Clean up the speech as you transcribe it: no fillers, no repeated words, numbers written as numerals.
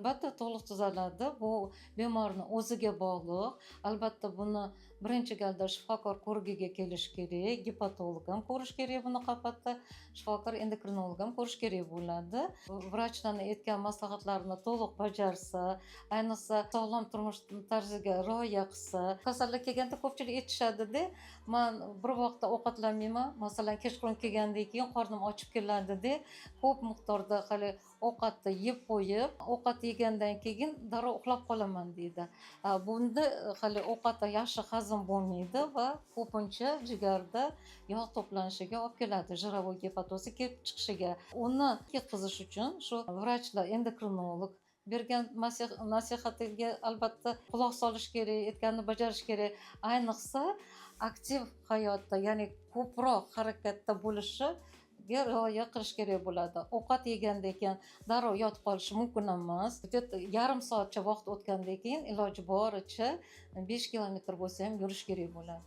Albatta to'liq tuzaladi. Bu bemorning o'ziga bog'liq. Albatta buni birinchi galda shifokor ko'rigiga kelish kerak, gepatolog ham ko'rish kerak bunaqa holatda, shifokor endokrinolog ham ko'rish kerak bo'ladi. Vrachlarning aytgan maslahatlarini to'liq bajarsa, ayniqsa sog'lom turmush tarziga rioya qilsa, kasallik kelganda ko'pchilik aytishadi-da, "Men bir vaqtda ovqatlanmayman, masalan, kechqurun kelgandan keyin qornim ochib keladi-da, ko'p miqdorda hali ovqatni yeb qo'yib, ovqat yegandan keyin darrov uxlab qolaman" deydi. Bunda hali ovqatda yaxshi hazm bo'lmaydi va ko'pincha jigarda yog' to'planishiga olib keladi, jirovoy gepatozi kelib chiqishiga. Uni yetkazish uchun shu vrachlar, endokrinolog bergan nasihatiga albatta quloq solish kerak, aytganini bajarish kerak. Ayniqsa aktiv hayotda, ya'ni ko'proq harakatda bo'lishiga rioya qilish kerak bo'ladi. Ovqat yegandan keyin darrov yotib qolishi mumkin emas. Yarim soatcha vaqt o'tgandan keyin iloji boricha 5 kilometr bo'lsa ham yurish kerak bo'ladi.